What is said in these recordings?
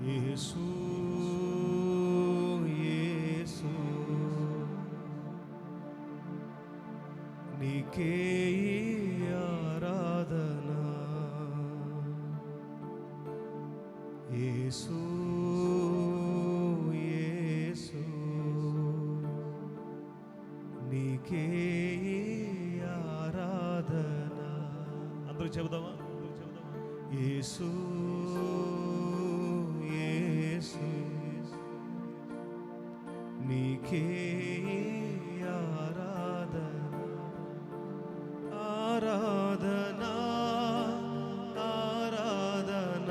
యేసు యేసు నీకే ఆరాధన యేసు యేసు నీకే ఆరాధన అందరూ చెబుదామా యేసు యేసు నీకే ఆరాధన ఆరాధన ఆరాధన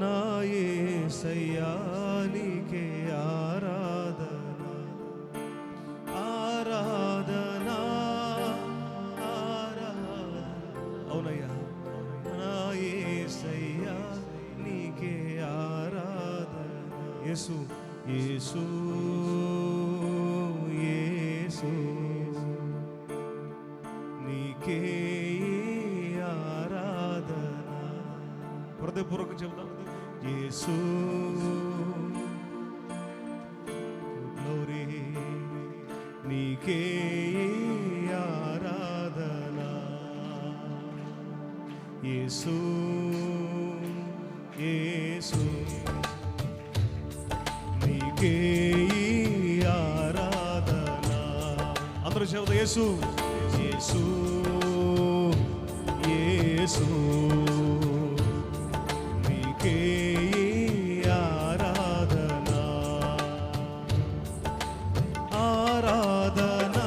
నా యేసయ్యా నీకే ఆరాధన ఆరాధన ఆరాధన అవునయ్యా నా యేసయ్యా నీకే ఆరాధన యేసు యేసు యేసు నీకే ఆరాధన హృదయపూర్వకం చెబుతాం యేసు గ్లోరీ నీకే ఆరాధన యేసు యేసు నీకే ఆరాధన అందరూ చెబుతాం యేసు యేసు యేసు నీకే ఆరాధన ఆరాధన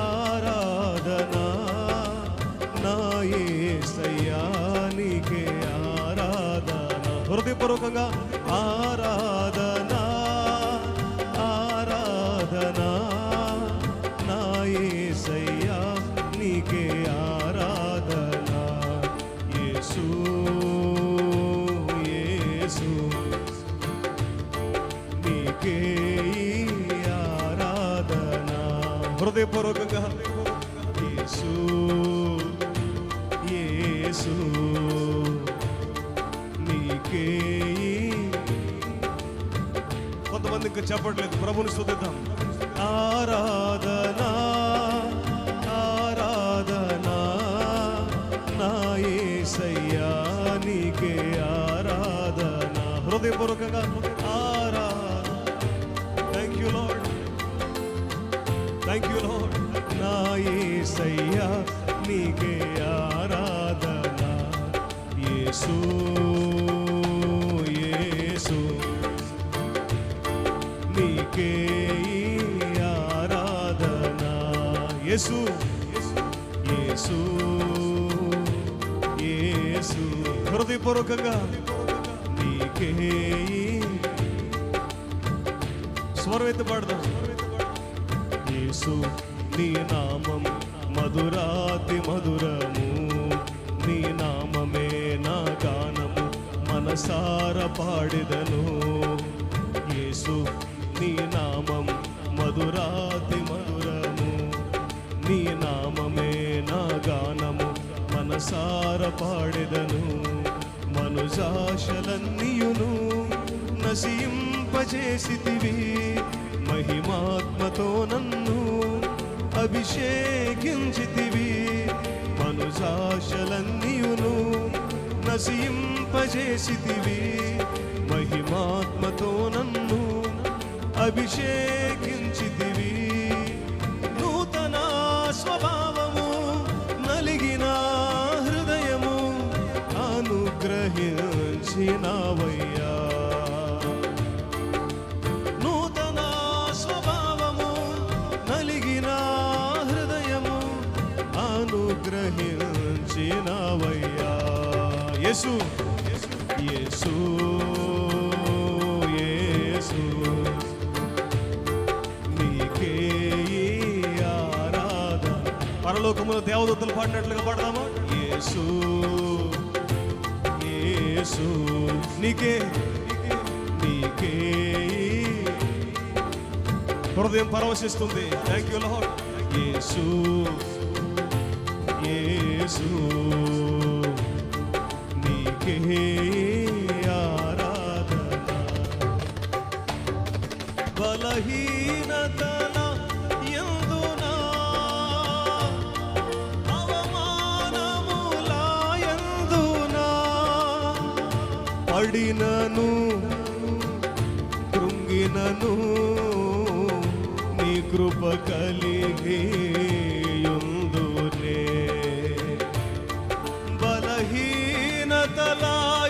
ఆరాధన నా యేసయ్యా నీకే ఆరాధన హృదయపూర్వకంగా ఆరాధన ఆరాధన నా యేసయ్యా నీకే ఆరాధన యేసు యేసు నీకే ఆరాధన హృదయపూర్వకంగా యేసు యేసు నీకే కొంతమంది ఇంకా చెప్పట్లేదు ప్రభుని స్తుతిద్దాం ఆరాధన ఆరాధన నా యేసయ్యా నీకే ఆరాధన హృదయపూర్వకంగా ఆరాధన థ్యాంక్ యూ లార్డ్ నా యేసయ్యా నీకే ఆరాధన యేసు యేసు నీకే ఆరాధన యేసు యేసు యేసు హృదయపూర్వకంగా నీకే స్వరమెత్తి పాడదాం యేసు నీ నామం మధురాతి మధురము నీ నామమే నా గానము మనసార పాడిదను యేసు నీ నామం మధురాతి మధురము నీ నామమే నా గానము మనసార పాడిదను మనుజాశలన్నీయును నశింపజేసితివి మహిమాత్మతో నన్ను అభిషేకించితివి మనుజాశలన్నీయును నశింపజేసితివి మహిమాత్మతో నన్ను అభిషేకించితివి నూతన స్వభావము నలిగిన హృదయము అనుగ్రహించినవయ్యా నూతన స్వభావము నలిగిన హృదయము అనుగ్రహించినవయ్యా యేసు యేసు యేసు నీకే ఆరాధన పరలోకములో దేవదూతలు పాడినట్లుగా పాడదామా యేసు యేసు నీకే నీకే హృదయం పరవశిస్తుంది థ్యాంక్ యూ లార్డ్ యేసు యేసు నీకే బలహీనతల యందునా అవమానముల యందునా పడినను కృంగినను నీ కృప కలిగి యుందునే బలహీనతల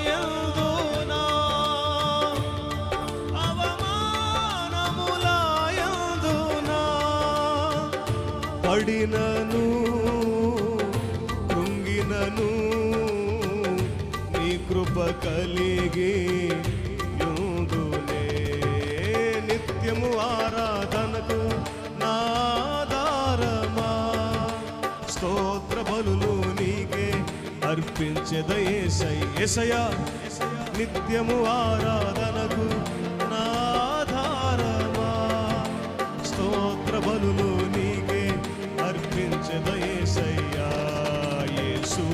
యందునా అవమానముల యందునా పడినను కృంగినను నీ కృప కలిగి యుందునే నిత్యము ఆరాధనకు నాదారమా స్తోత్ర బలులు నీకే అర్పించెద యేసయ్యా నిత్యము ఆరాధనకు నాధారమా స్తోత్ర బలులు నీకే అర్పించెద యేసయ్యా యేసు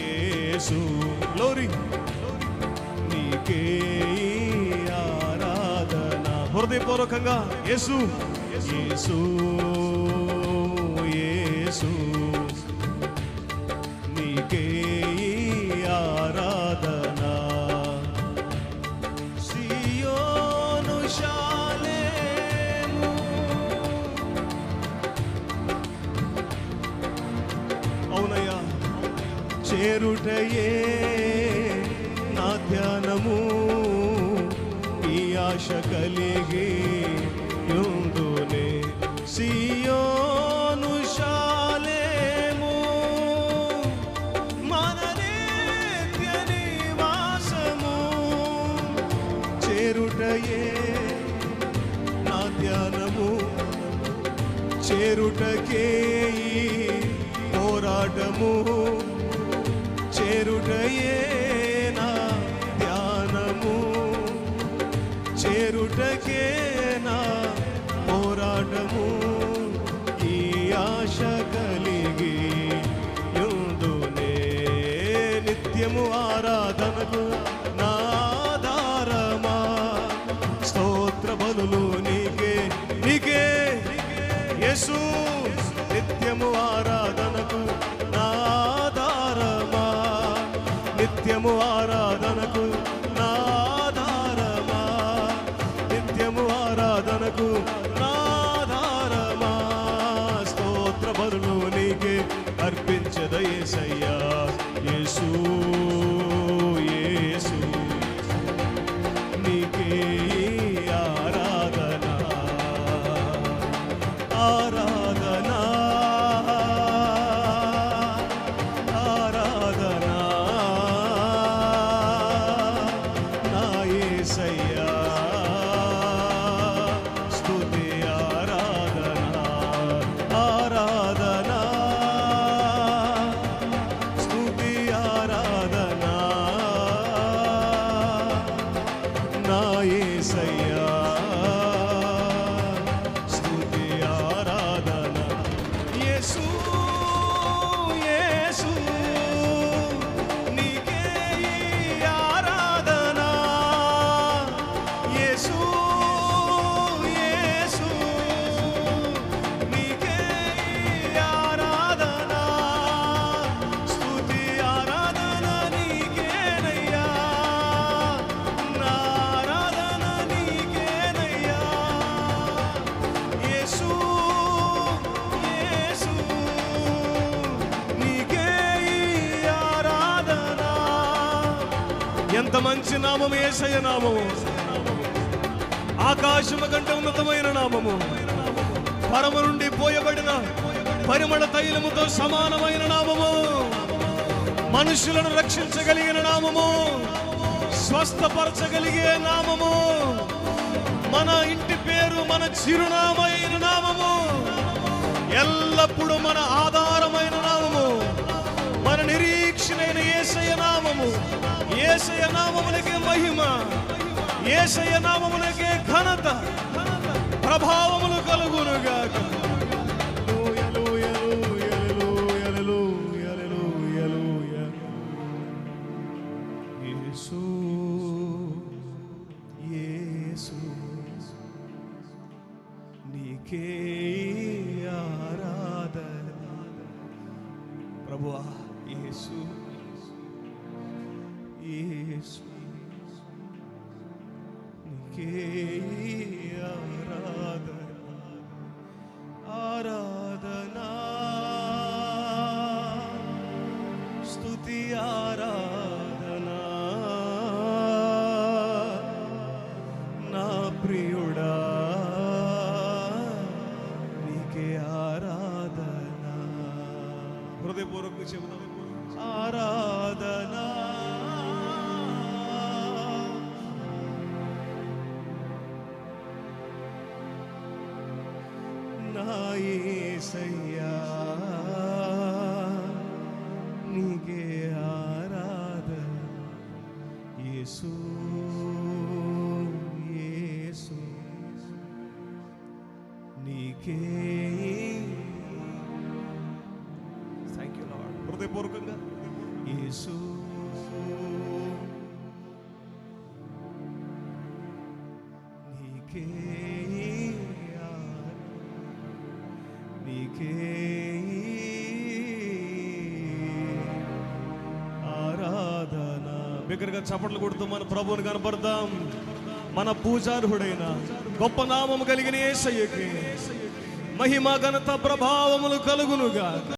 యేసు గ్లోరీ నీకే ఆరాధన హృదయపూర్వకంగా యేసు యేసు యేసు నీకే ఆరాధన సియోను షాలేము అవునయ్యా చేరుటయే నా ధ్యానము ఈ ఆశ కలిగి యుందునే సియోను షాలేము మన నిత్య నివాసము చేరుటయే నా ధ్యానము చేరుటకే ఈ పోరాటము చేరుటయే నా ధ్యానము చేరుటకే నా పోరాటము ఈ ఆశ కలిగి యుందునే నిత్యము ఆరాధనకు నాదారమా స్తోత్ర బలులు నీకే నీకే యేసు నిత్యము ఆరాధనకు నాదారమా నిత్యము ఆరాధనకు నాదారమా నిత్యము ఆరాధనకు నాదారమా స్తోత్ర బలులు నీకే అర్పించెద యేసయ్యా యేసు యేసు నీకే ఆరాధన ఆరాధన ఆరాధన నా యేసయ్యా స్తుతి ఆరాధన ఆరాధన స్తుతి ఆరాధన నా యేసయ్యా స్తుతి ఆరాధన యేసు యేసు నీకే ఆరాధన యేసు యేసు నీకే ఆరాధన స్తుతి ఆరాధన నీకేనయ్యా నా ఆరాధన నీకేనయ్యా యేసు యేసు నీకే ఆరాధన ఎంత మంచి నామము యేసయ్య నామము ఆకాశము కంటే ఉన్నతమైన నామము పరమ నుండి పోయబడిన పరిమళ తైలముతో సమానమైన నామము మనుషులను రక్షించగలిగిన నామము స్వస్థపరచగలిగే నామము మన ఇంటి పేరు మన చిరునామైన నామము ఎల్లప్పుడూ మన ఆధారమైన నామము మన నిరీక్షణైన యేసయ్య నామము యేసయ్య నామమునకే మహిమ యేసయ్య నామమునకే ఘనత ప్రభావములు కలుగునుగాక యేసు యేసు నీకే ఆరాధన. ప్రభువా యేసు యేసు నీకే ఆరాధన ఆరాధన స్తుతి ఆరాధన నా ప్రియుడా నీకే ఆరాధన. హృదయపూర్వకంగా చెబుదాం ఆరాధన నా యేసయ్యా నీకే ఆరాధన. యేసు యేసు నీకే. Thank you lord. హృదయపూర్వకంగా యేసు నీకే నీకే ఆరాధన. బిగ్గరగా చప్పట్లు కొడుతూ మన ప్రభువుని కనపడదాం. మన పూజార్హుడైన గొప్ప నామము కలిగిన యేసయ్యకి మహిమ ఘనత ప్రభావములు కలుగునుగా.